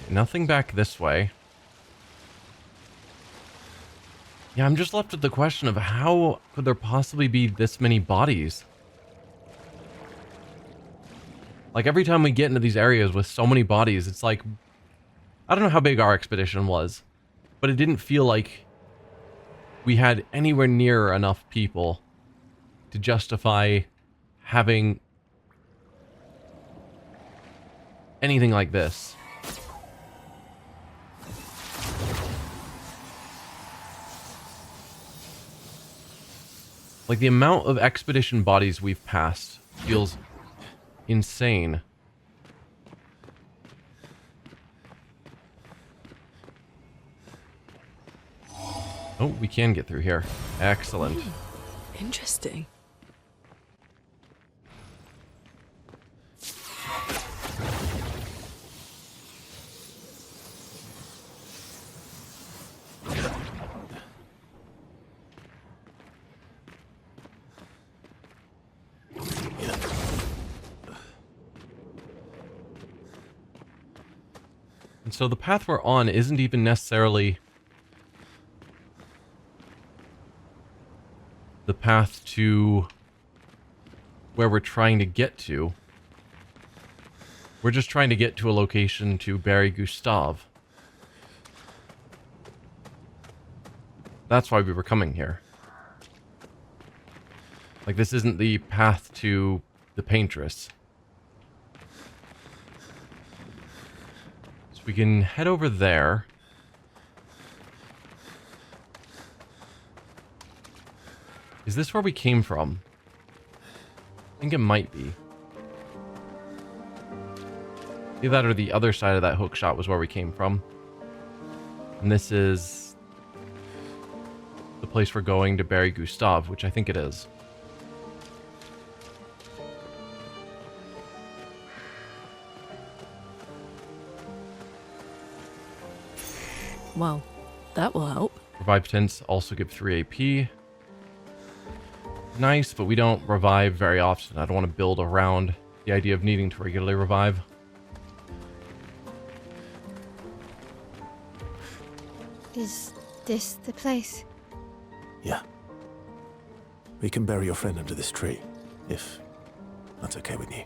Nothing back this way. Yeah, I'm just left with the question of how could there possibly be this many bodies? Like, every time we get into these areas with so many bodies, it's like, I don't know how big our expedition was, but it didn't feel like we had anywhere near enough people to justify having anything like this. Like, the amount of expedition bodies we've passed feels insane. Oh, we can get through here. Excellent. Interesting. And so the path we're on isn't even necessarily the path to where we're trying to get to. We're just trying to get to a location to bury Gustav. That's why we were coming here. Like, this isn't the path to the Paintress. So we can head over there. Is this where we came from? I think it might be. Either that or the other side of that hook shot was where we came from. And this is the place we're going to bury Gustav, which I think it is. Well, that will help. Revive potents also give 3 AP. Nice, but we don't revive very often. I don't want to build around the idea of needing to regularly revive. Is this the place? Yeah. We can bury your friend under this tree, if that's okay with you.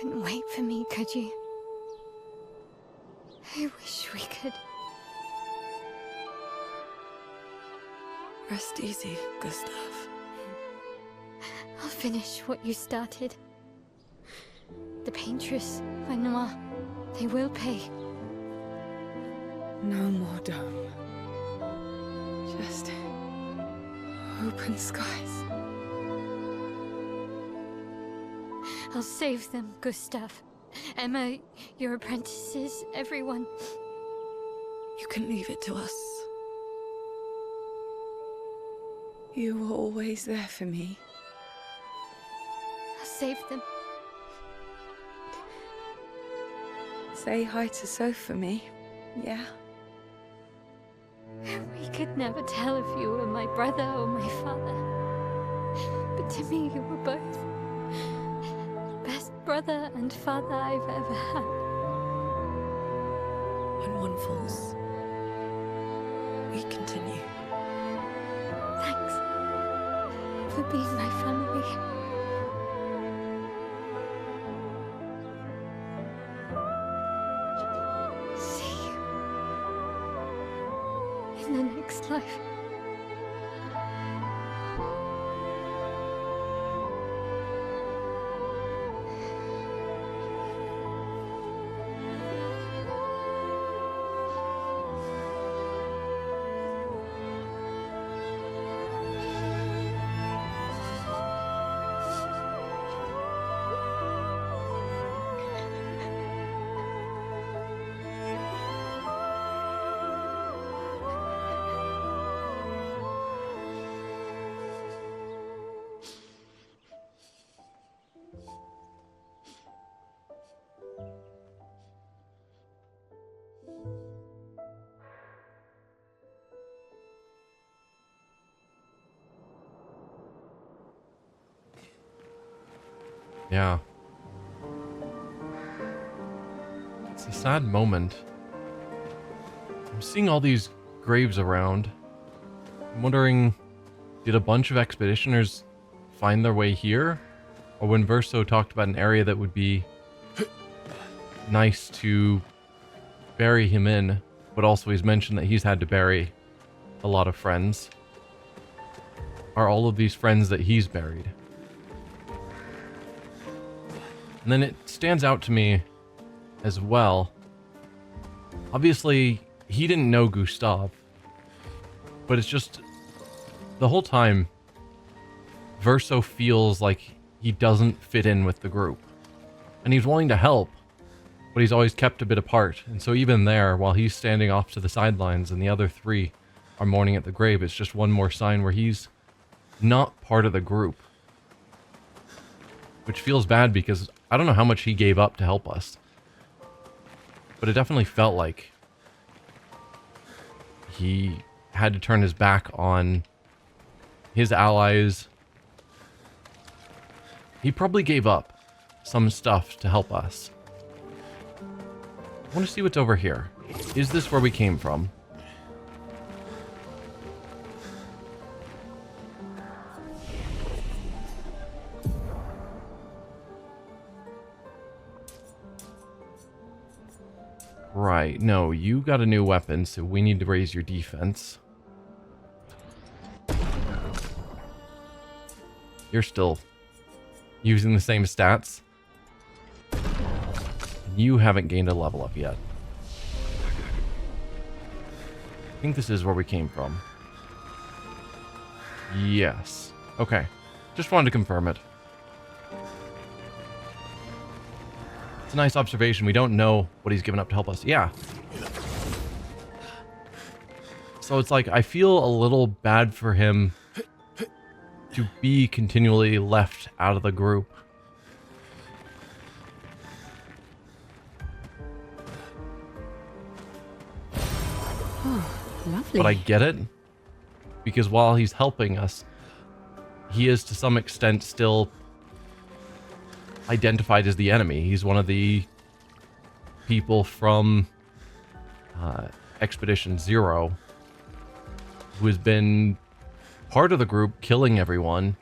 Couldn't wait for me, could you? I wish we could. Rest easy, Gustav. I'll finish what you started. The Paintress, Renoir, they will pay. No more dome. Just open skies. I'll save them, Gustav. Emma, your apprentices, everyone. You can leave it to us. You were always there for me. I'll save them. Say hi to Soph for me, yeah? We could never tell if you were my brother or my father. But to me, you were both. Best brother and father I've ever had. When one falls, we continue. Thanks for being my family. See you. in the next life. Yeah. It's a sad moment. I'm seeing all these graves around. I'm wondering, did a bunch of expeditioners find their way here? Or when Verso talked about an area that would be nice to bury him in, but also he's mentioned that he's had to bury a lot of friends. Are all of these friends that he's buried? And then it stands out to me as well. Obviously, he didn't know Gustav, but it's just the whole time Verso feels like he doesn't fit in with the group. And he's willing to help, but he's always kept a bit apart. And so even there, while he's standing off to the sidelines and the other three are mourning at the grave, it's just one more sign where he's not part of the group. Which feels bad because I don't know how much he gave up to help us. But it definitely felt like he had to turn his back on his allies. He probably gave up some stuff to help us. I want to see what's over here. Is this where we came from? Right, no, you got a new weapon, so we need to raise your defense. You're still using the same stats. You haven't gained a level up yet. I think this is where we came from. Yes. Okay. Just wanted to confirm it. It's a nice observation. We don't know what he's given up to help us. Yeah. So it's like, I feel a little bad for him to be continually left out of the group. Oh, lovely. But I get it. Because while he's helping us, he is to some extent still identified as the enemy. He's one of the people from Expedition Zero who has been part of the group killing everyone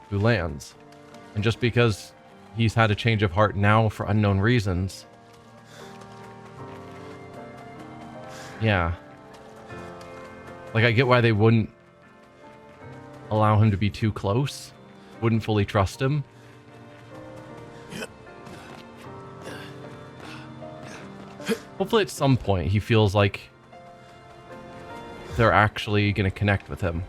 who lands. And just because he's had a change of heart now for unknown reasons, yeah. Like, I get why they wouldn't allow him to be too close, wouldn't fully trust him. Hopefully at some point he feels like they're actually going to connect with him.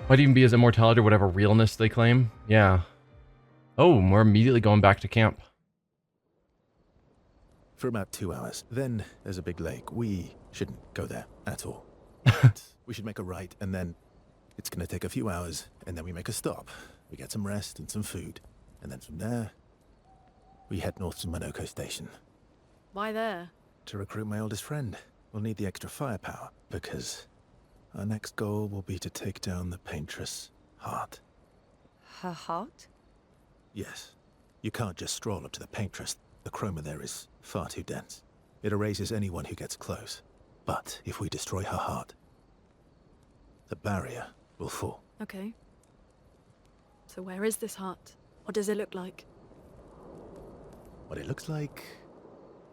Might even be his immortality or whatever realness they claim. Yeah. Oh, we're immediately going back to camp. For about 2 hours. Then there's a big lake. We shouldn't go there at all. But we should make a right, and then it's going to take a few hours, and then we make a stop. We get some rest and some food. And then from there, we head north to Monoko Station. Why there? To recruit my oldest friend. We'll need the extra firepower, because our next goal will be to take down the Paintress heart. Her heart? Yes. You can't just stroll up to the Paintress. The chroma there is far too dense. It erases anyone who gets close. But if we destroy her heart, the barrier will fall. Okay. So where is this heart? What does it look like? What it looks like,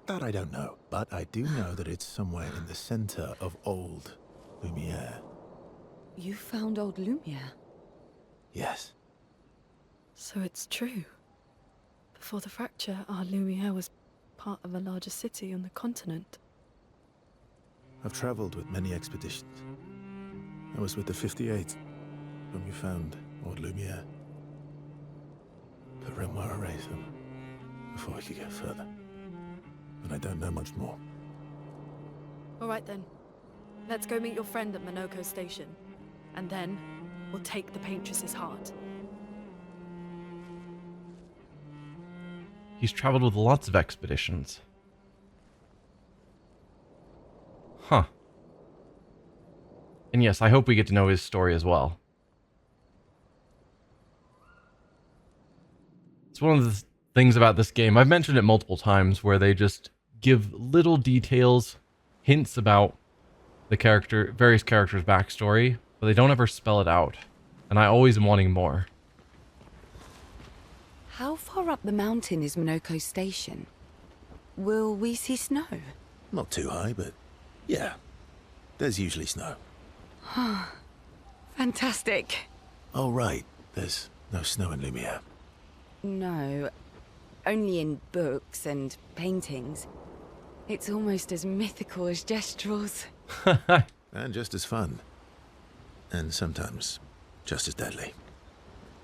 that I don't know. But I do know that it's somewhere in the center of old Lumiere. You found old Lumiere? Yes. So it's true. Before the fracture, our Lumiere was part of a larger city on the continent. I've traveled with many expeditions. I was with the 58th when we found old Lumiere. But Renoir erased them before we could get further. And I don't know much more. All right then. Let's go meet your friend at Monoko Station. And then, we'll take the Paintress's heart. He's traveled with lots of expeditions. Huh. And yes, I hope we get to know his story as well. It's one of the things about this game, I've mentioned it multiple times, where they just give little details, hints about the various characters' backstory, but they don't ever spell it out. And I always am wanting more. How far up the mountain is Monoko Station? Will we see snow? Not too high, but yeah. There's usually snow. Fantastic. Oh, right. There's no snow in Lumiere. No, only in books and paintings. It's almost as mythical as Gestrels. And just as fun. And sometimes just as deadly.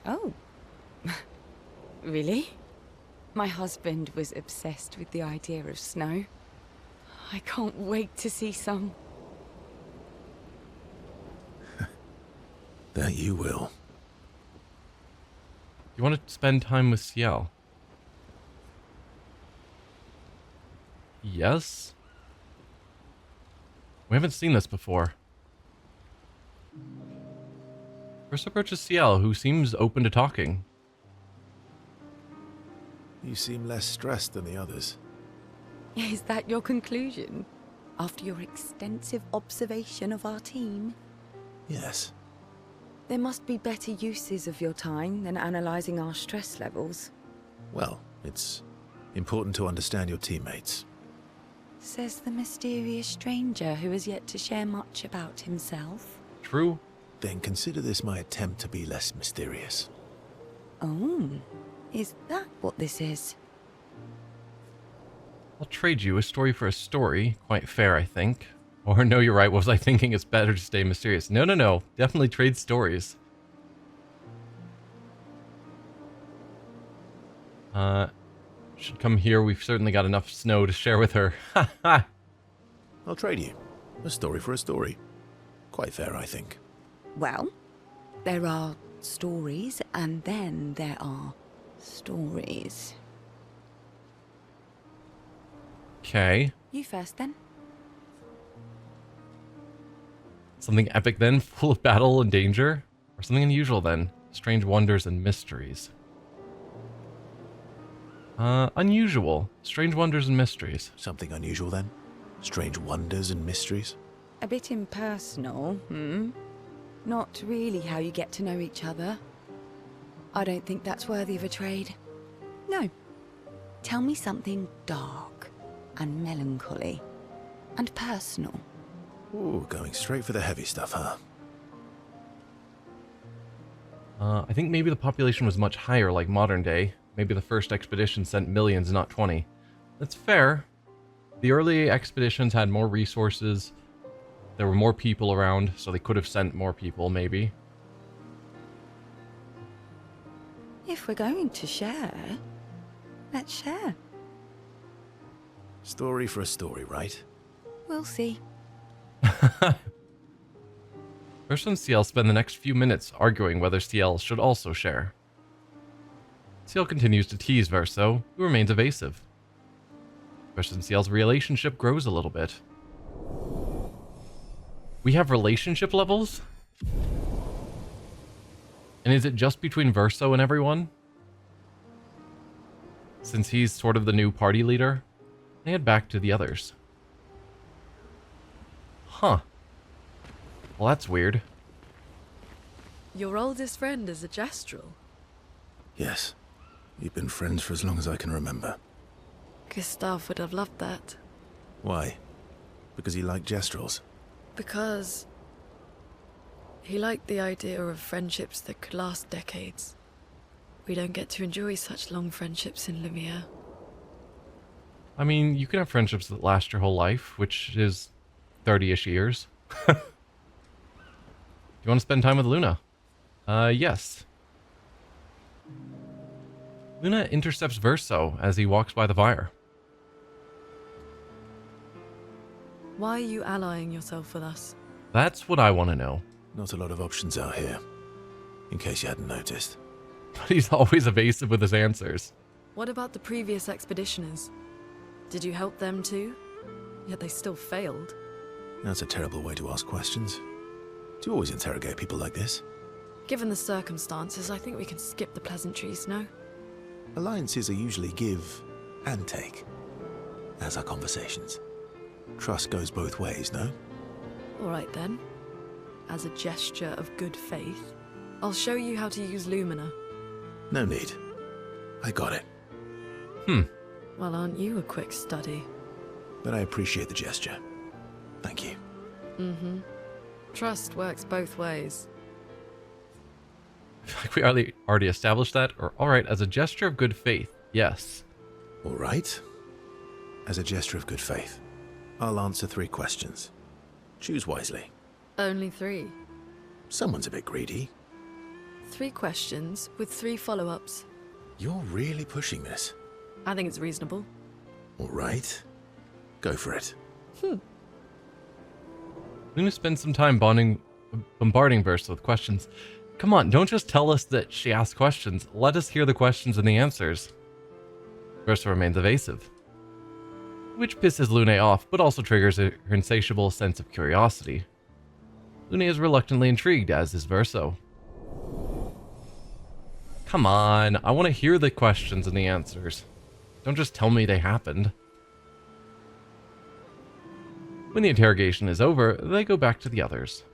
Oh. Really? My husband was obsessed with the idea of snow. I can't wait to see some. That you will. You want to spend time with Ciel? Yes? We haven't seen this before. First approaches Ciel, who seems open to talking. You seem less stressed than the others. Is that your conclusion? After your extensive observation of our team? Yes. There must be better uses of your time than analysing our stress levels. Well, it's important to understand your teammates. Says the mysterious stranger who has yet to share much about himself. True. Then consider this my attempt to be less mysterious. Oh, is that what this is? I'll trade you a story for a story. Quite fair, I think. Or no, you're right. Was I thinking it's better to stay mysterious? No, no, no. Definitely trade stories. Should come here. We've certainly got enough snow to share with her. Ha ha! I'll trade you. A story for a story. Quite fair, I think. Well, there are stories, and then there are stories. Okay. You first, then. Something epic then, full of battle and danger? Or something unusual then, strange wonders and mysteries? Unusual. Strange wonders and mysteries. Something unusual then? Strange wonders and mysteries? A bit impersonal, hmm? Not really how you get to know each other. I don't think that's worthy of a trade. No. Tell me something dark and melancholy and personal. Ooh, going straight for the heavy stuff, huh? I think maybe the population was much higher, like modern day. Maybe the first expedition sent millions, not 20. That's fair. The early expeditions had more resources. There were more people around, so they could have sent more people, maybe. If we're going to share, let's share. Story for a story, right? We'll see. Ursa and Ciel spend the next few minutes arguing whether Ciel should also share. Ciel continues to tease Verso, who remains evasive. Ursa and Ciel's relationship grows a little bit. We have relationship levels? And is it just between Verso and everyone? Since he's sort of the new party leader, they head back to the others. Huh. Well, that's weird. Your oldest friend is a Gestrel. Yes. We've been friends for as long as I can remember. Gustav would have loved that. Why? Because he liked Jestrels. Because he liked the idea of friendships that could last decades. We don't get to enjoy such long friendships in Lumiere. I mean, you can have friendships that last your whole life, which is 30-ish years. You want to spend time with Luna? Yes. Luna intercepts Verso as he walks by the fire. Why are you allying yourself with us? That's what I want to know. Not a lot of options out here, in case you hadn't noticed. But he's always evasive with his answers. What about the previous expeditioners? Did you help them too? Yet they still failed. That's a terrible way to ask questions. Do you always interrogate people like this? Given the circumstances, I think we can skip the pleasantries, no? Alliances are usually give and take, as are conversations. Trust goes both ways, no? Alright then. As a gesture of good faith, I'll show you how to use Lumina. No need. I got it. Well, aren't you a quick study? But I appreciate the gesture. Thank you. Mm-hmm. Trust works both ways. I feel like we already established that. Or, alright, as a gesture of good faith, yes. All right. As a gesture of good faith, I'll answer 3 questions. Choose wisely. Only 3. Someone's a bit greedy. 3 questions with 3 follow-ups. You're really pushing this. I think it's reasonable. All right. Go for it. Luna spends some time bombarding Verso with questions. Come on, don't just tell us that she asks questions. Let us hear the questions and the answers. Verso remains evasive, which pisses Lune off, but also triggers her insatiable sense of curiosity. Lune is reluctantly intrigued, as is Verso. Come on, I want to hear the questions and the answers. Don't just tell me they happened. When the interrogation is over, they go back to the others.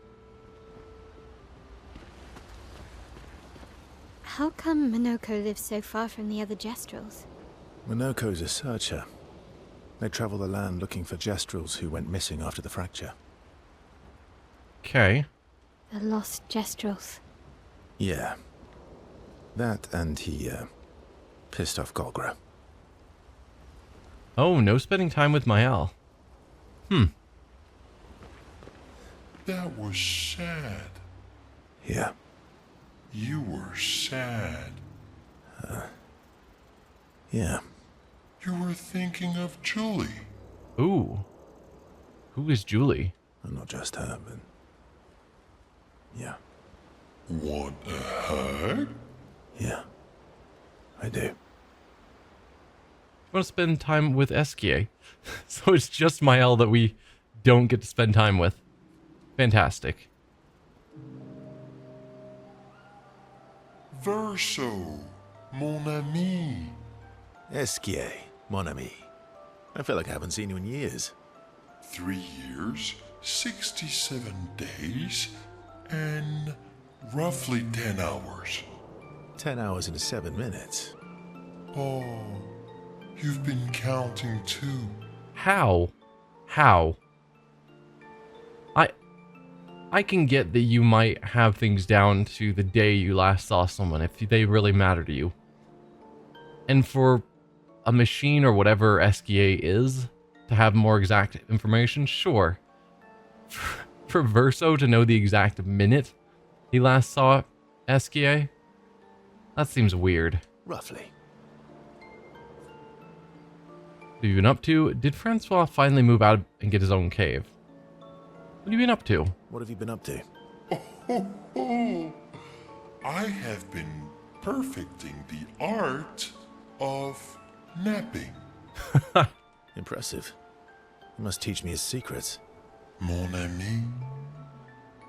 How come Minoko lives so far from the other Jestrels? Minoko's a searcher. They travel the land looking for Jestrels who went missing after the fracture. Okay. The lost Jestrels. Yeah. That and he, pissed off Golgra. Oh, no spending time with Mael. That was sad. Yeah. You were sad. Yeah. You were thinking of Julie. Ooh. Who is Julie? And not just her, but... Yeah. Want a hug? Yeah. I do. I want to spend time with Eskie. So it's just Mael that we don't get to spend time with. Fantastic. Verso, mon ami. Esquier, mon ami. I feel like I haven't seen you in years. 3 years, 67 days, and roughly 10 hours. 10 hours and 7 minutes. Oh, you've been counting too. How? I can get that you might have things down to the day you last saw someone if they really matter to you. And for a machine or whatever Esquier is to have more exact information, sure. For Verso to know the exact minute he last saw Esquier, that seems weird. Roughly. What have you been up to? Did Francois finally move out and get his own cave? What have you been up to? What have you been up to? Oh, I have been perfecting the art of napping. Impressive. You must teach me his secrets. Mon ami,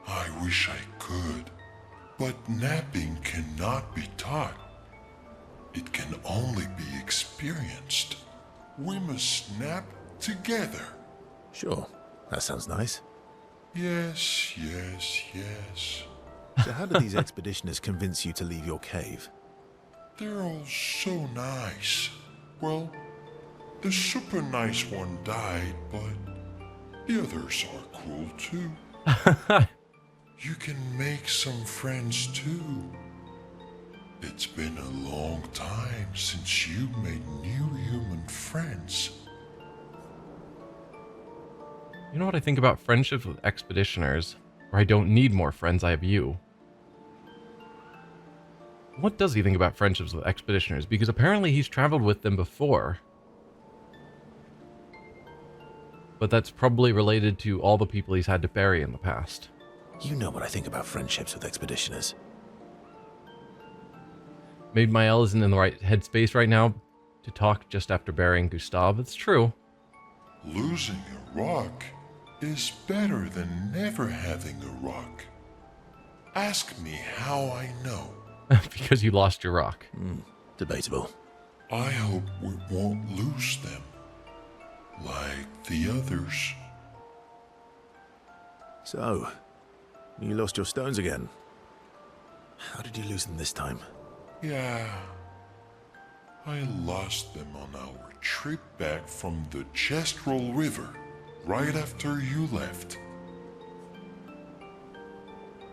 I wish I could, but napping cannot be taught. It can only be experienced. We must nap together. Sure. That sounds nice. Yes, yes, yes. So how did these expeditioners convince you to leave your cave? They're all so nice. Well, The super nice one died, but the others are cool too. You can make some friends too. It's been a long time since you made new human friends. You know what I think about friendships with expeditioners? Where I don't need more friends, I have you. What does he think about friendships with expeditioners? Because apparently he's traveled with them before. But that's probably related to all the people he's had to bury in the past. You know what I think about friendships with expeditioners. Maybe Mael isn't in the right headspace right now to talk just after burying Gustav. It's true. Losing a rock is better than never having a rock. Ask me how I know. Because you lost your rock. Debatable. I hope we won't lose them. Like the others. So, you lost your stones again. How did you lose them this time? Yeah. I lost them on our trip back from the Chestrel River, right after you left.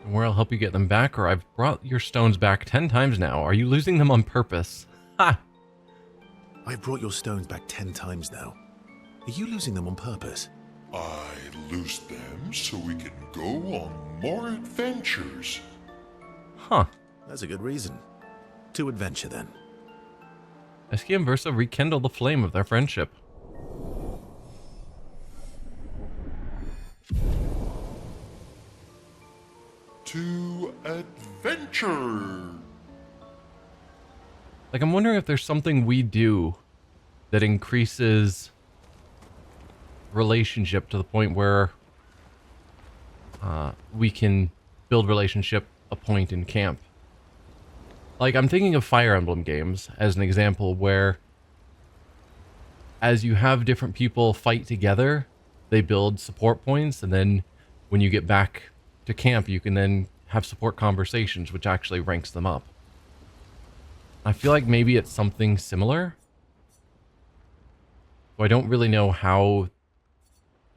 Where I'll help you get them back, or I've brought your stones back 10 times now. Are you losing them on purpose? Ha! I've brought your stones back 10 times now. Are you losing them on purpose? I lose them so we can go on more adventures. Huh. That's a good reason. To adventure, then. Eski and Versa rekindle the flame of their friendship. To adventure. Like, I'm wondering if there's something we do that increases relationship to the point where we can build relationship a point in camp. Like, I'm thinking of Fire Emblem games as an example where as you have different people fight together, they build support points, and then when you get back to camp, you can then have support conversations, which actually ranks them up. I feel like maybe it's something similar. So I don't really know how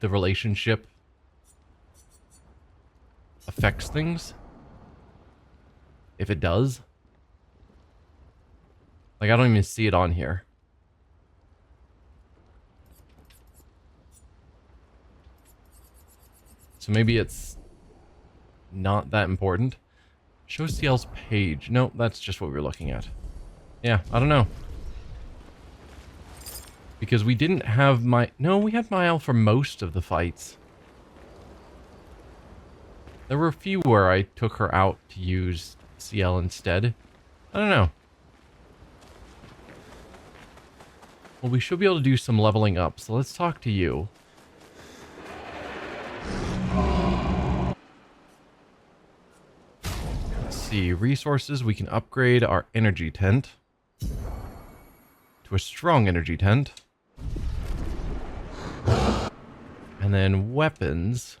the relationship affects things. If it does. Like, I don't even see it on here. So maybe it's not that important. Show CL's page. No, that's just what we were looking at. Yeah, I don't know. Because we didn't have no, we had Mael for most of the fights. There were a few where I took her out to use CL instead. I don't know. Well, we should be able to do some leveling up, so let's talk to you. Let's see, resources, we can upgrade our energy tent to a strong energy tent. And then weapons.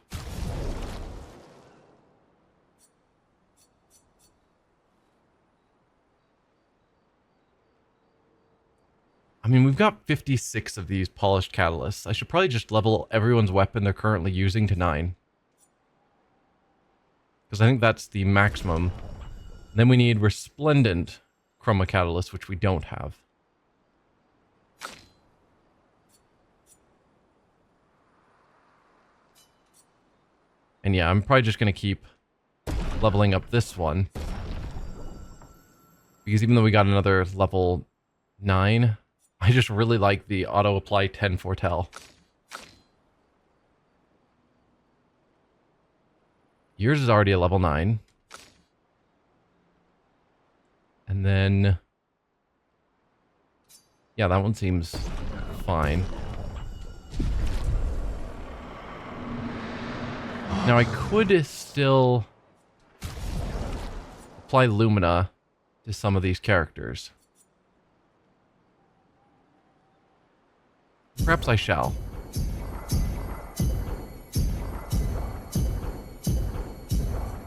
I mean, we've got 56 of these polished catalysts. I should probably just level everyone's weapon they're currently using to 9. Because I think that's the maximum. Then we need resplendent chroma catalyst, which we don't have. And yeah, I'm probably just going to keep leveling up this one. Because even though we got another level 9, I just really like the auto-apply 10 foretell. Yours is already a level 9. And then... yeah, that one seems fine. Now, I could still apply Lumina to some of these characters. Perhaps I shall.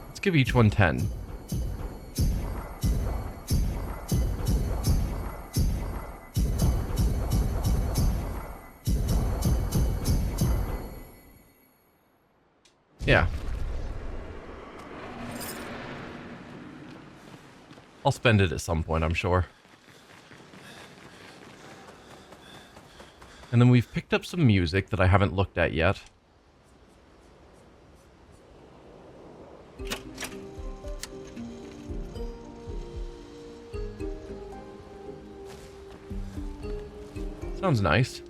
Let's give each one 10. I'll spend it at some point, I'm sure. And then we've picked up some music that I haven't looked at yet. Sounds nice.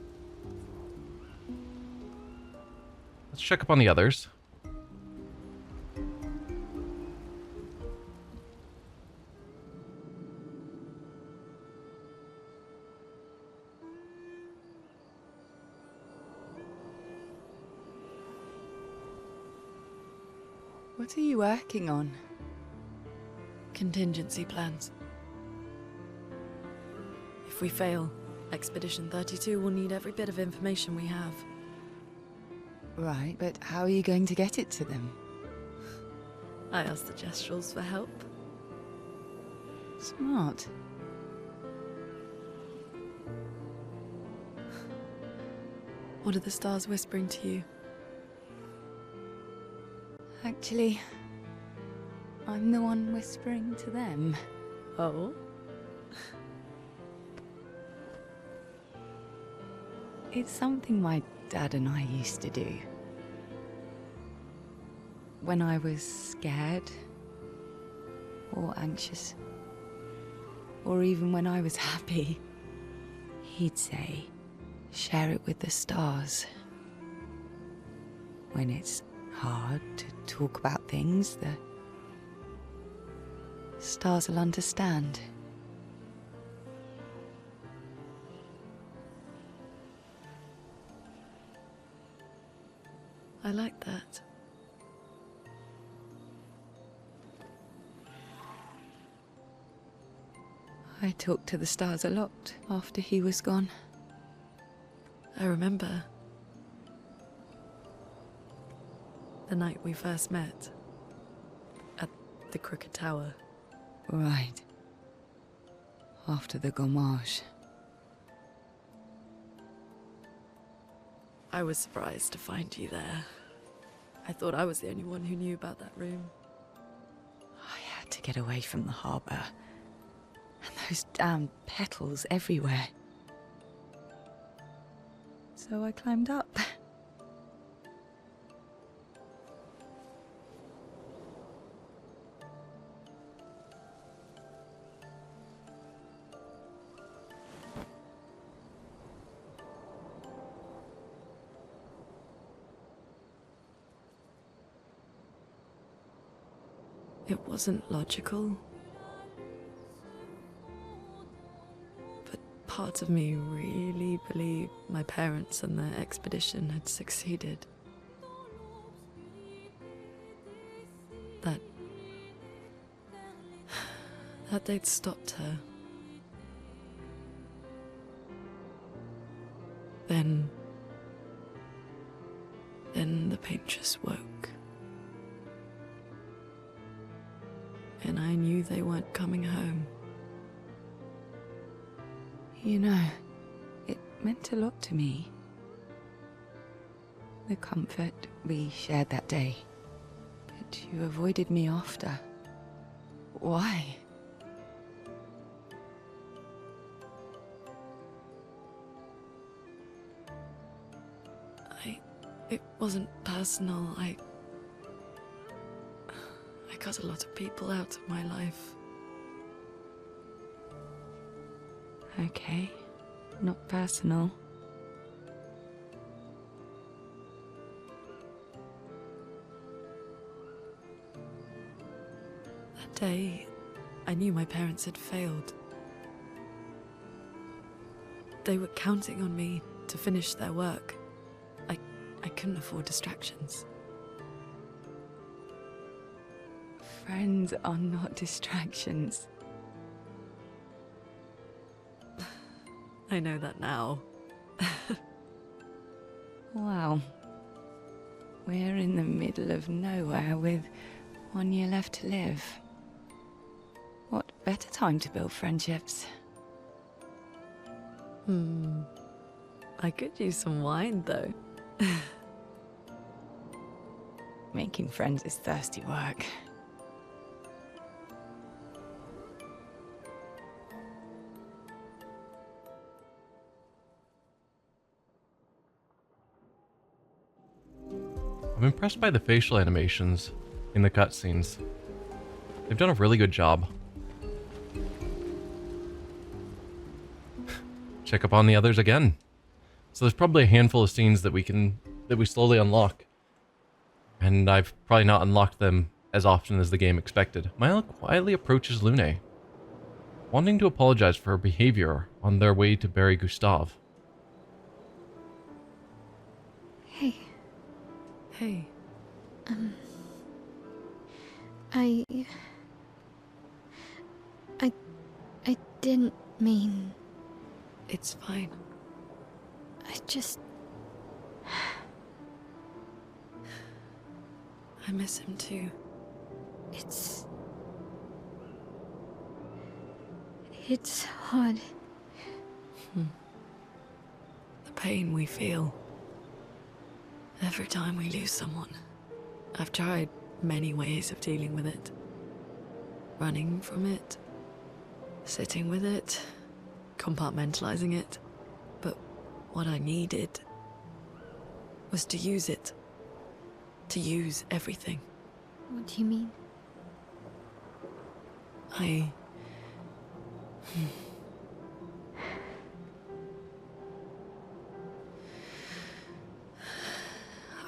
Let's check up on the others. What are you working on? Contingency plans. If we fail, Expedition 32 will need every bit of information we have. Right, but how are you going to get it to them? I asked the Gestrals for help. Smart. What are the stars whispering to you? Actually, I'm the one whispering to them. Oh? It's something my dad and I used to do. When I was scared, or anxious, or even when I was happy, he'd say, share it with the stars. When it's hard to talk about things, the stars will understand. I like that. I talked to the stars a lot after he was gone. I remember the night we first met at the Crooked Tower. Right. After the gommage. I was surprised to find you there. I thought I was the only one who knew about that room. I had to get away from the harbour. And those damn petals everywhere. So I climbed up. It wasn't logical. But part of me really believed my parents and their expedition had succeeded. That they'd stopped her. Then the Paintress woke. And I knew they weren't coming home. You know, it meant a lot to me. The comfort we shared that day. But you avoided me after. Why? It wasn't personal. I cut a lot of people out of my life. Okay, not personal. That day, I knew my parents had failed. They were counting on me to finish their work. I couldn't afford distractions. Friends are not distractions. I know that now. Wow. We're in the middle of nowhere with 1 year left to live. What better time to build friendships? I could use some wine, though. Making friends is thirsty work. I'm impressed by the facial animations in the cutscenes. They've done a really good job. Check up on the others again. So there's probably a handful of scenes that we slowly unlock. And I've probably not unlocked them as often as the game expected. Maya quietly approaches Lune, wanting to apologize for her behavior on their way to bury Gustav. Hey, Hey, I... I didn't mean... it's fine. I just... I miss him too. It's hard. The pain we feel every time we lose someone. I've tried many ways of dealing with it. Running from it, sitting with it, compartmentalizing it. But what I needed was to use it. To use everything. What do you mean?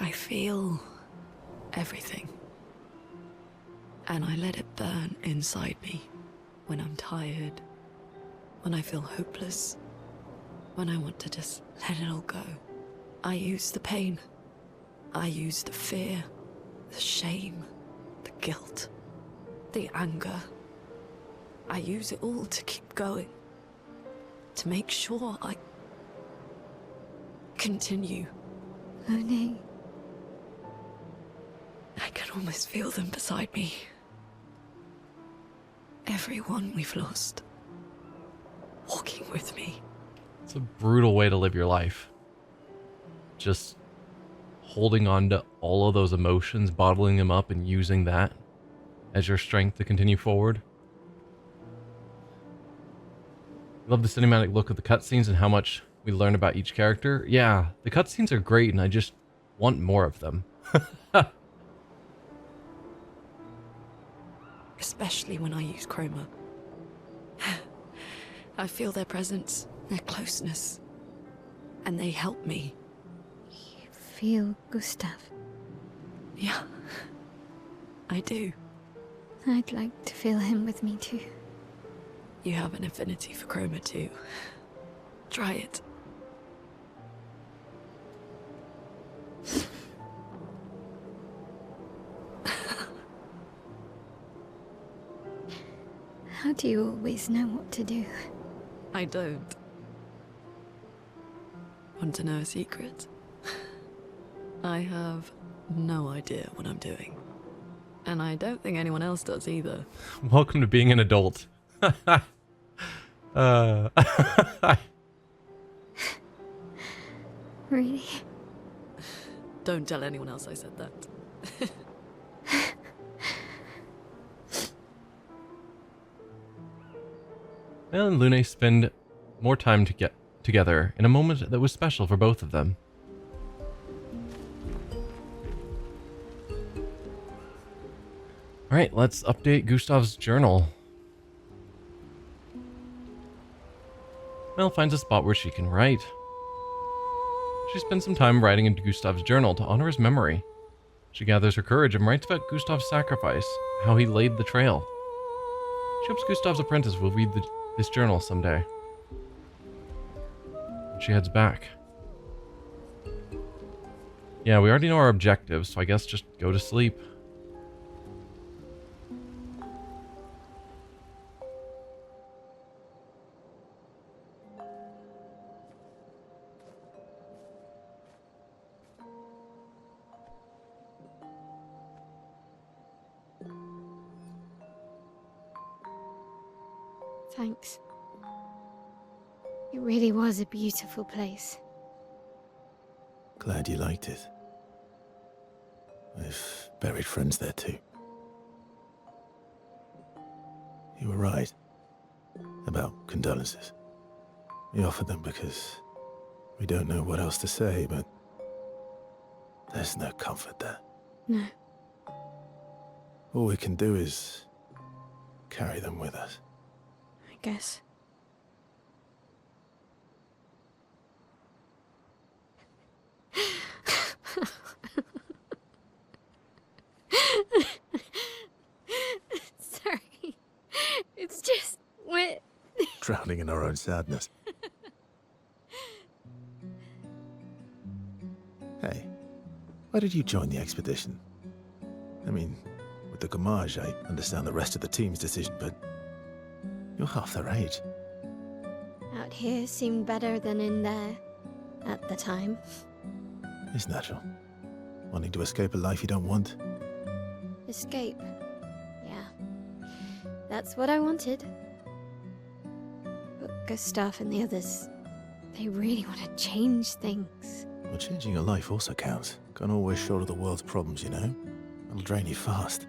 I feel everything. And I let it burn inside me when I'm tired, when I feel hopeless, when I want to just let it all go. I use the pain. I use the fear, the shame, the guilt, the anger. I use it all to keep going. To make sure I continue. Lune, I can almost feel them beside me. Everyone we've lost. Walking with me. It's a brutal way to live your life. Just holding on to all of those emotions, bottling them up, and using that as your strength to continue forward. Love the cinematic look of the cutscenes and how much we learn about each character. Yeah, the cutscenes are great, and I just want more of them. Especially when I use Chroma. I feel their presence, their closeness, and they help me. you feel Gustav. Yeah, I do. I'd like to feel him with me too. You have an affinity for Chroma too. Try it. How do you always know what to do? I don't. Want to know a secret? I have no idea what I'm doing. And I don't think anyone else does either. Welcome to being an adult. Really? Don't tell anyone else I said that. Mel and Lune spend more time together in a moment that was special for both of them. Alright, let's update Gustav's journal. Mel finds a spot where she can write. She spends some time writing into Gustav's journal to honor his memory. She gathers her courage and writes about Gustav's sacrifice, how he laid the trail. She hopes Gustav's apprentice will read this journal someday. She heads back. Yeah, we already know our objectives, so I guess just go to sleep. Thanks. It really was a beautiful place. Glad you liked it. I've buried friends there too. You were right about condolences. We offered them because we don't know what else to say, but There's no comfort there. No. All we can do is carry them with us. I guess. Sorry. It's just we're Drowning in our own sadness. Hey, why did you join the expedition? I mean, with the Gamage, I understand the rest of the team's decision, but you're half their age. out here seemed better than in there at the time. It's natural. Wanting to escape a life you don't want. Escape. Yeah. That's what I wanted. But Gustav and the others, they really want to change things. Well, changing your life also counts. Can't always shoulder the world's problems, you know? It'll drain you fast.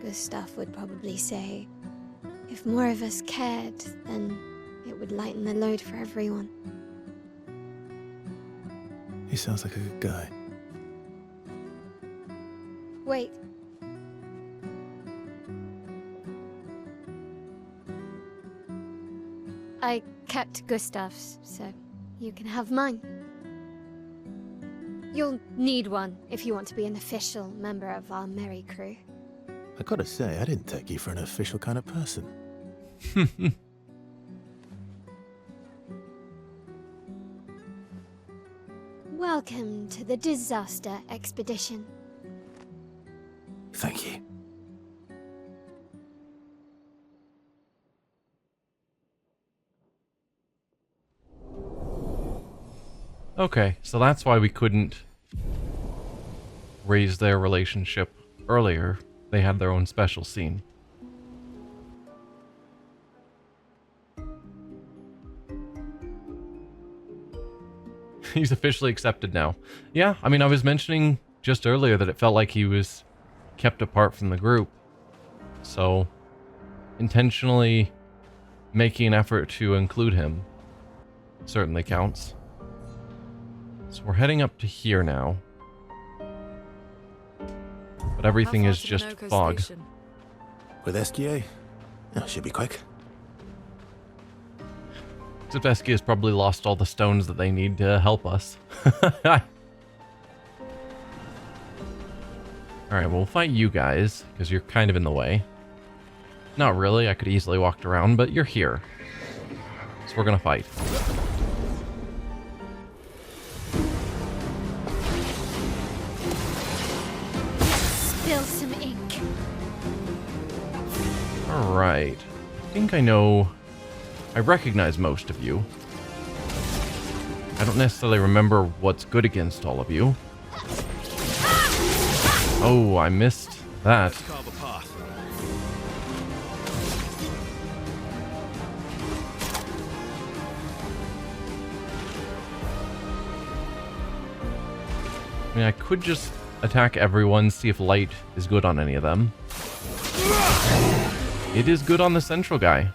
Gustav would probably say, if more of us cared, then it would lighten the load for everyone. He sounds like a good guy. Wait. I kept Gustav's, so you can have mine. You'll need one if you want to be an official member of our merry crew. I gotta say, I didn't take you for an official kind of person. Welcome to the disaster expedition. Thank you. Okay, so that's why we couldn't raise their relationship earlier. They had their own special scene. He's officially accepted now. Yeah, I mean, I was mentioning just earlier that it felt like he was kept apart from the group. So, intentionally making an effort to include him certainly counts. So we're heading up to here now. But everything is just fog. With SGA? Oh, should be quick. Zaveski has probably lost all the stones that they need to help us. Alright, we'll fight you guys, because you're kind of in the way. Not really, I could easily walk around, but you're here. So we're gonna fight. Spill some ink. Alright. I think I know... I recognize most of you. I don't necessarily remember what's good against all of you. Oh, I missed that. I mean, I could just attack everyone, see if light is good on any of them. It is good on the central guy.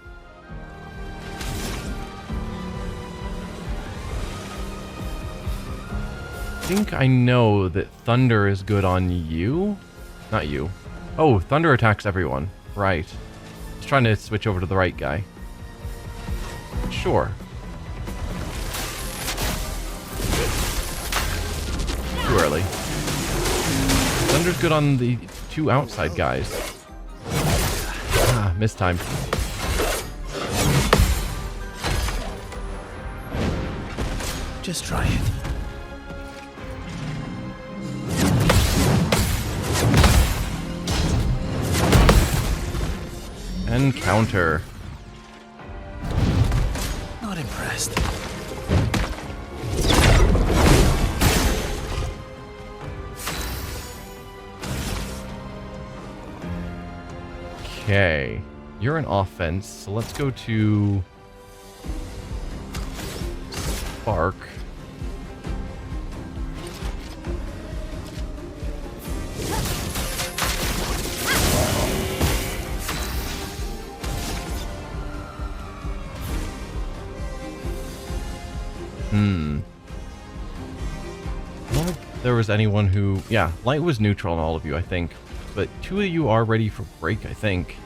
I think I know that thunder is good on you. Not you. Oh, thunder attacks everyone. Right. I was trying to switch over to the right guy. Sure. Too early. Thunder's good on the two outside guys. Ah, missed time. Just try it. And counter. Not impressed. Okay. You're an offense, so let's go to Spark. there was anyone who... Yeah, light was neutral on all of you, I think. But 2 of you are ready for break, I think.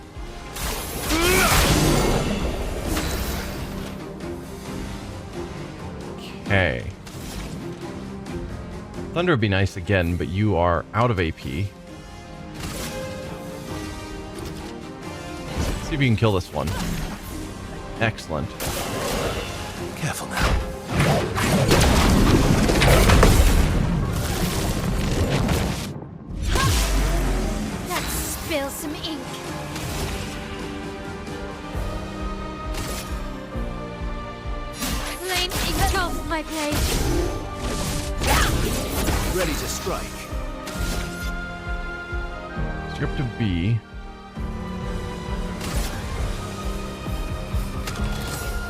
Okay. Thunder would be nice again, but you are out of AP. See if you can kill this one. Excellent. Careful now. Let's spill some ink. Flame ink off my blade. Ready to strike. So you're up to B.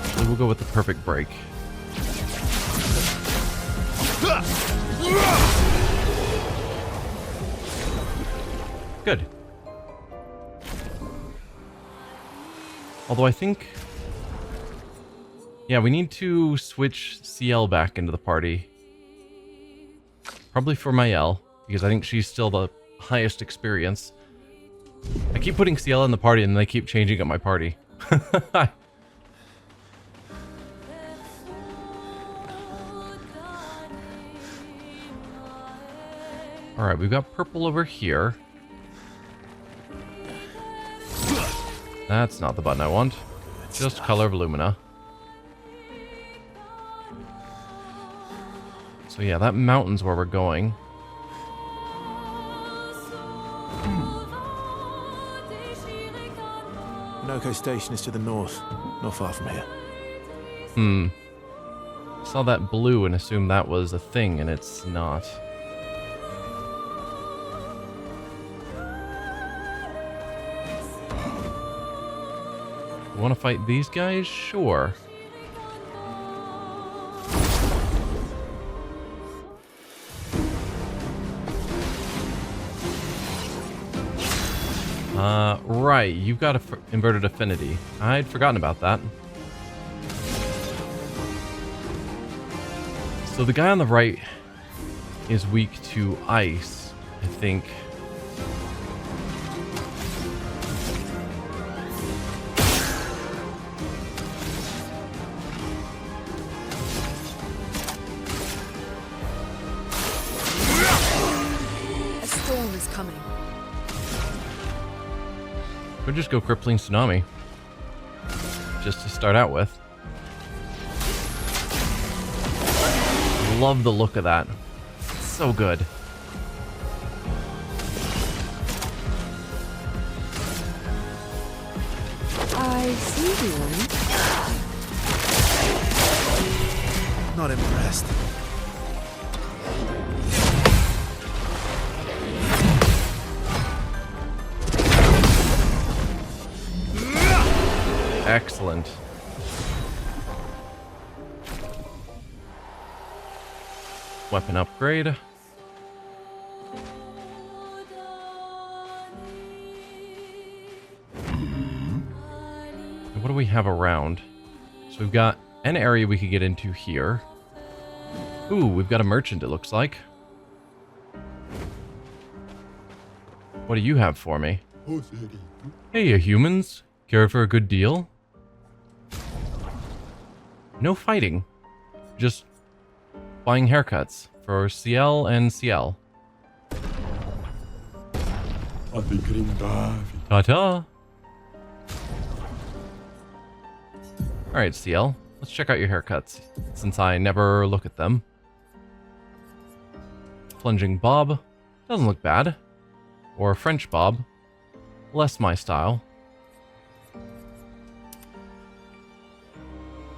So we'll go with the perfect break. Good. Although I think... Yeah, we need to switch CL back into the party. Probably for Mael, because I think she's still the highest experience. I keep putting CL in the party and they keep changing up my party. Alright, we've got purple over here. That's not the button I want. Just color of Lumina. So yeah, that mountain's where we're going. Noko Station is to the north, not far from here. Saw that blue and assumed that was a thing, and it's not. Want to fight these guys? Sure. Right, you've got a inverted affinity. I'd forgotten about that. So the guy on the right is weak to ice, I think. A storm is coming. Could just go Crippling Tsunami. Just to start out with. Love the look of that. So good. I see you. Not impressed. Excellent. Weapon upgrade. And what do we have around? So we've got an area we could get into here. Ooh, we've got a merchant, it looks like. What do you have for me? Hey, you humans. Care for a good deal? No fighting. Just buying haircuts for CL and CL. Ta-ta! Alright, CL. Let's check out your haircuts, since I never look at them. Plunging bob. Doesn't look bad. Or French bob. Less my style.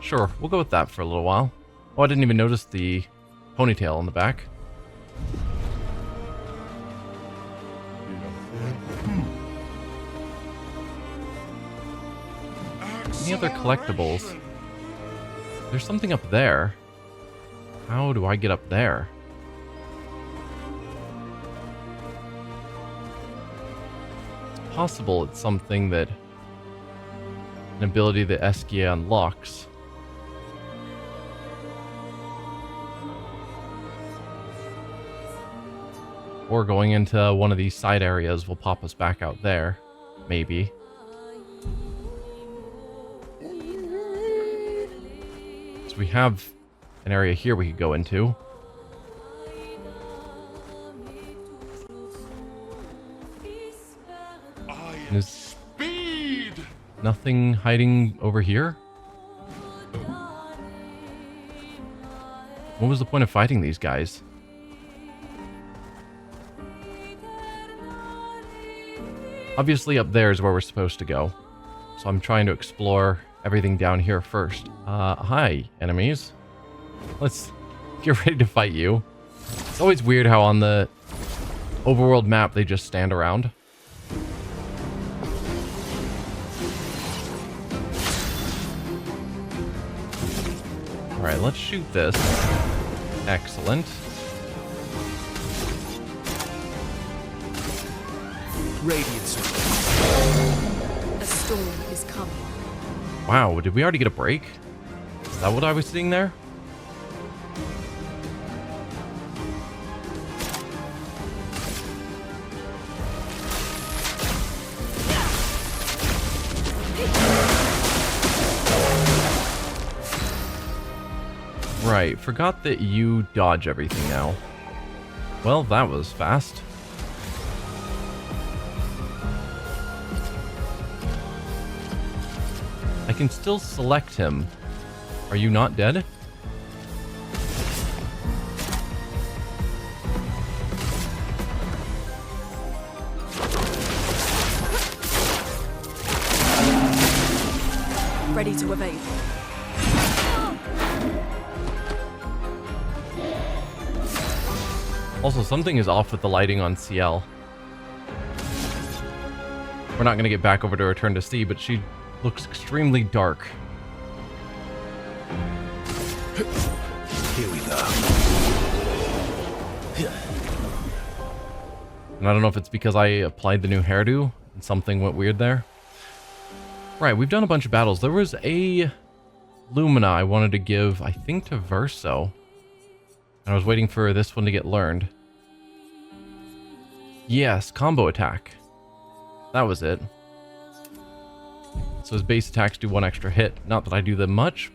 Sure, we'll go with that for a little while. Oh, I didn't even notice the ponytail on the back. Any other collectibles? There's something up there. How do I get up there? It's possible it's something that... an ability that Eskia unlocks. Or going into one of these side areas will pop us back out there. Maybe. So we have an area here we could go into. And is Speed! nothing hiding over here? What was the point of fighting these guys? Obviously up there is where we're supposed to go. So I'm trying to explore everything down here first. Hi, enemies. Let's get ready to fight you. It's always weird how on the overworld map they just stand around. Alright, let's shoot this. Excellent. Radiance. A storm is coming. Wow, did we already get a break? Is that what I was seeing there? Right, forgot that you dodge everything now. Well, that was fast. I can still select him. Are you not dead? Ready to evade. Also, something is off with the lighting on CL. We're not going to get back over to Return to Sea, but she looks extremely dark. Here we go. And I don't know if it's because I applied the new hairdo and something went weird there. Right, we've done a bunch of battles. There was a Lumina I wanted to give, I think, to Verso. And I was waiting for this one to get learned. Yes, combo attack. That was it. So his base attacks do 1 extra hit. Not that I do them much.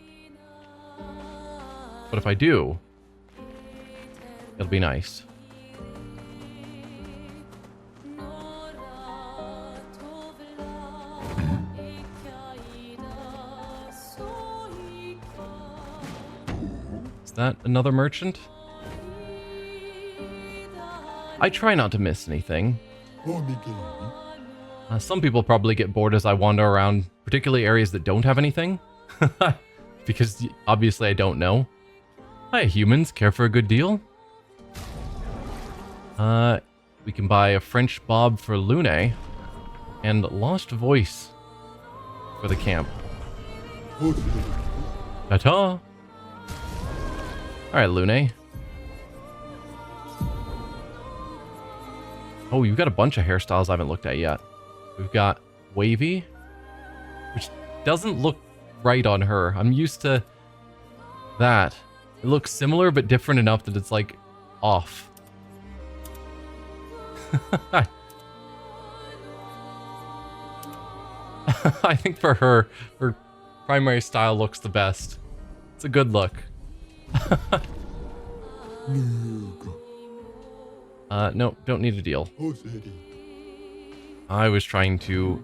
But if I do, it'll be nice. Is that another merchant? I try not to miss anything. Some people probably get bored as I wander around, particularly areas that don't have anything. Because obviously I don't know. Hi humans, care for a good deal? We can buy a French bob for Lune. And Lost Voice for the camp. Ta-ta! Alright, Lune. Oh, you've got a bunch of hairstyles I haven't looked at yet. We've got wavy, which doesn't look right on her. I'm used to that. It looks similar, but different enough that it's like off. I think for her primary style looks the best. It's a good look. No, don't need a deal. I was trying to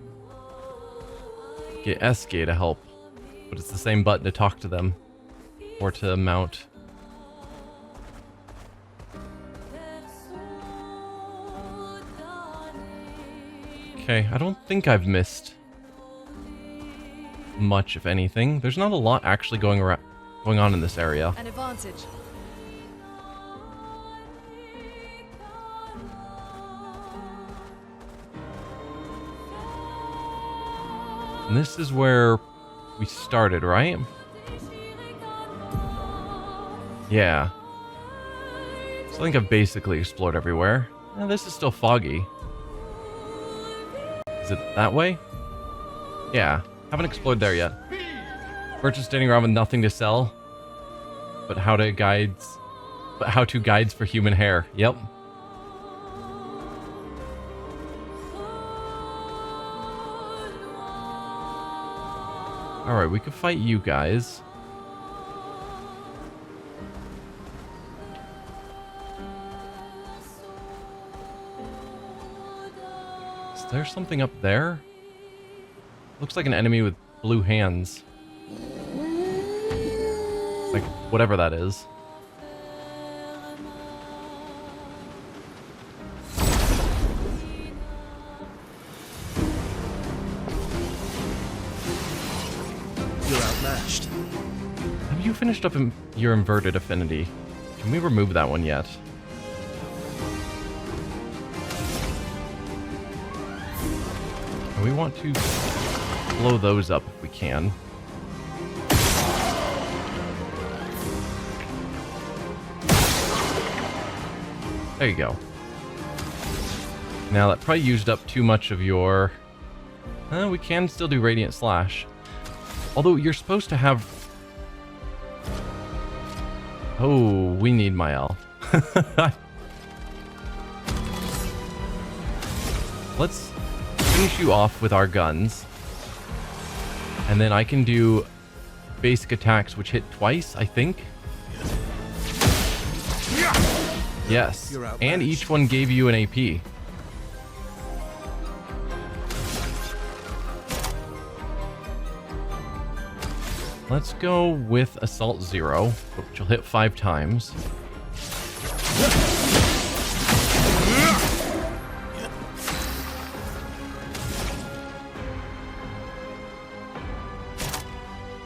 get SK to help, but it's the same button to talk to them or to mount. Okay, I don't think I've missed much, if anything. There's not a lot actually going on in this area. An advantage. And this is where we started, right? Yeah. So I think I've basically explored everywhere. Yeah, this is still foggy. Is it that way? Yeah. Haven't explored there yet. Merchant standing around with nothing to sell. But how to guides for human hair. Yep. Alright, we could fight you guys. Is there something up there? Looks like an enemy with blue hands. Like, whatever that is. You're outmatched. Have you finished up your inverted affinity? Can we remove that one yet? And we want to blow those up if we can. There you go. Now that probably used up too much of your... we can still do Radiant Slash. Although you're supposed to have... Oh, we need Mael. Let's finish you off with our guns. And then I can do basic attacks which hit twice, I think. Yes, and each one gave you an AP. Let's go with Assault 0, which will hit 5 times.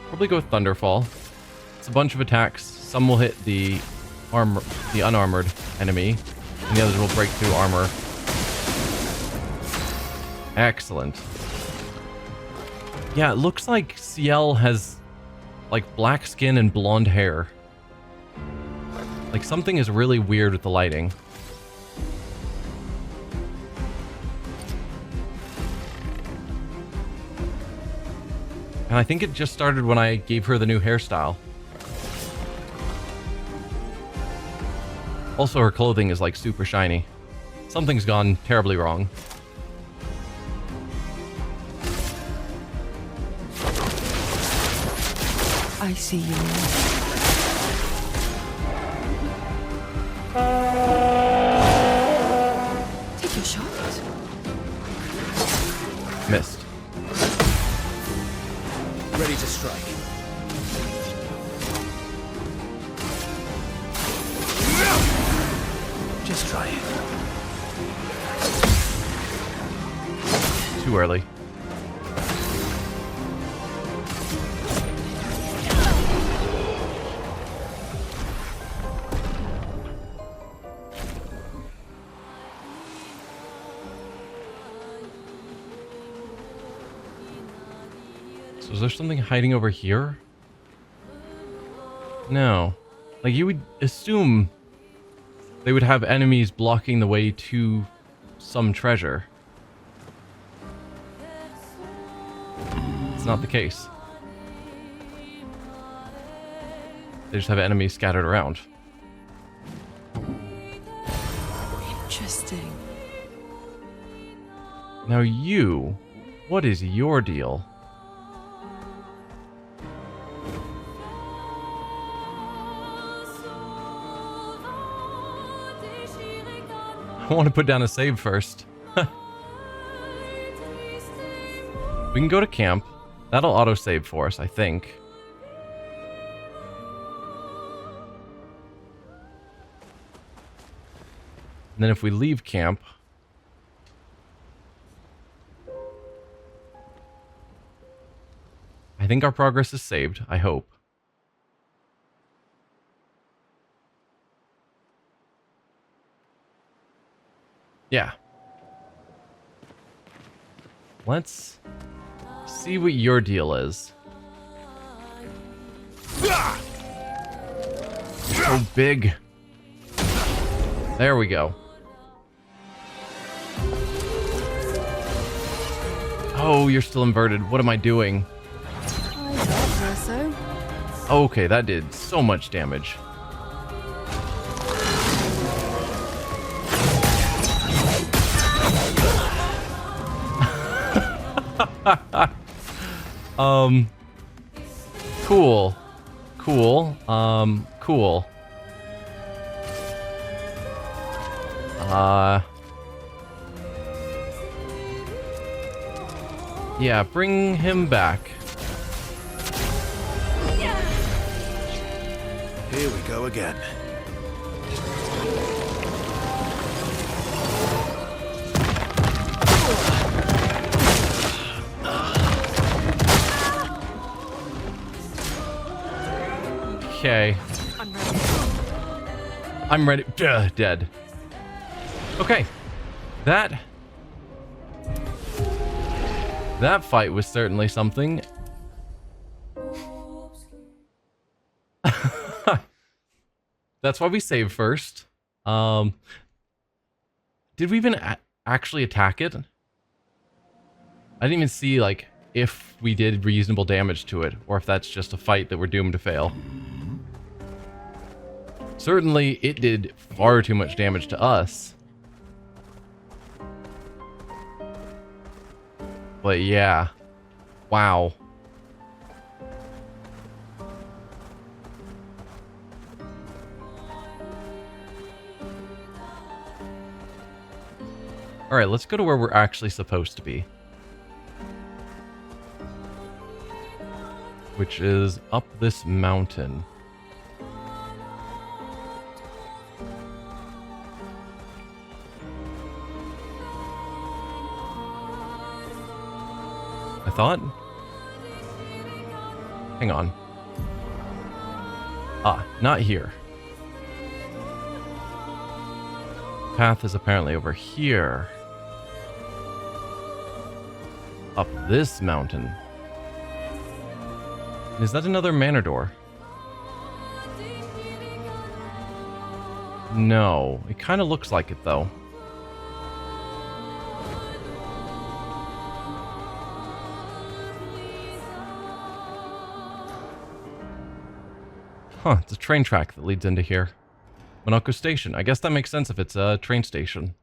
Probably go with Thunderfall. It's a bunch of attacks. Some will hit the unarmored enemy, and the others will break through armor. Excellent. Yeah, it looks like Ciel has like black skin and blonde hair. Like something is really weird with the lighting. And I think it just started when I gave her the new hairstyle. Also, her clothing is like super shiny. Something's gone terribly wrong. I see you. Take your shot. Missed. Ready to strike. Just try it. Too early. So is there something hiding over here? No. Like, you would assume they would have enemies blocking the way to some treasure. It's not the case. They just have enemies scattered around. Interesting. Now you, what is your deal? I want to put down a save first. We can go to camp. That'll auto-save for us, I think. And then if we leave camp... I think our progress is saved, I hope. Yeah. Let's see what your deal is. So big. There we go. Oh, you're still inverted. What am I doing? I thought so. Okay, that did so much damage. Cool. Cool. Cool. Yeah, bring him back. Here we go again. Okay. I'm ready. Dead. Okay. That fight was certainly something. That's why we save first. Did we even actually attack it? I didn't even see, like, if we did reasonable damage to it, or if that's just a fight that we're doomed to fail. Certainly, it did far too much damage to us. But yeah. Wow. Alright, let's go to where we're actually supposed to be. Which is up this mountain. I thought? Hang on. Ah, not here. Path is apparently over here. Up this mountain. Is that another manor door? No, it kind of looks like it though. Huh, it's a train track that leads into here. Monaco Station. I guess that makes sense if it's a train station.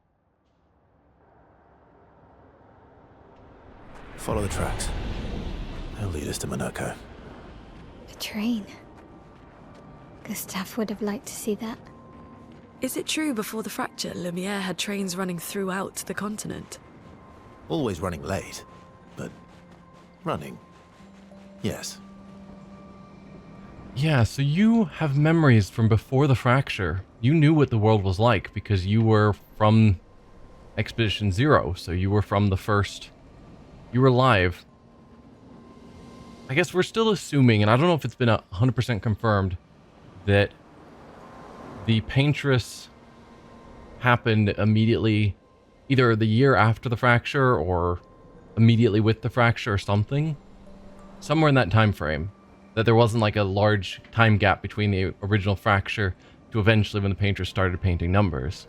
Follow the tracks. They'll lead us to Monaco. A train. Gustave would have liked to see that. Is it true before the fracture, Lumiere had trains running throughout the continent? Always running late, but running. Yes. Yeah, so you have memories from before the fracture. You knew what the world was like because you were from Expedition Zero, so you were from the first... You were alive. I guess we're still assuming, and I don't know if it's been 100% confirmed, that the Paintress happened immediately, either the year after the fracture or immediately with the fracture or something. Somewhere in that time frame. That there wasn't like a large time gap between the original fracture to eventually when the painters started painting numbers.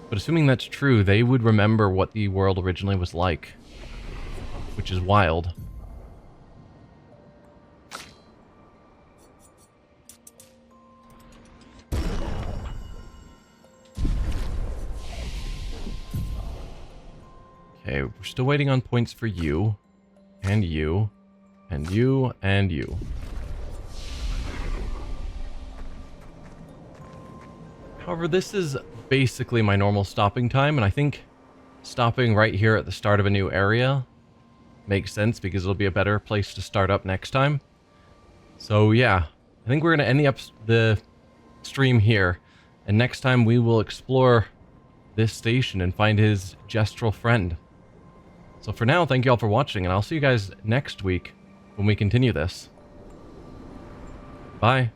But assuming that's true, they would remember what the world originally was like. Which is wild. Okay, we're still waiting on points for you. And you. And you, and you. However, this is basically my normal stopping time, and I think stopping right here at the start of a new area makes sense because it'll be a better place to start up next time. So yeah, I think we're going to end the stream here, and next time we will explore this station and find his gestural friend. So for now, thank you all for watching, and I'll see you guys next week when we continue this. Bye.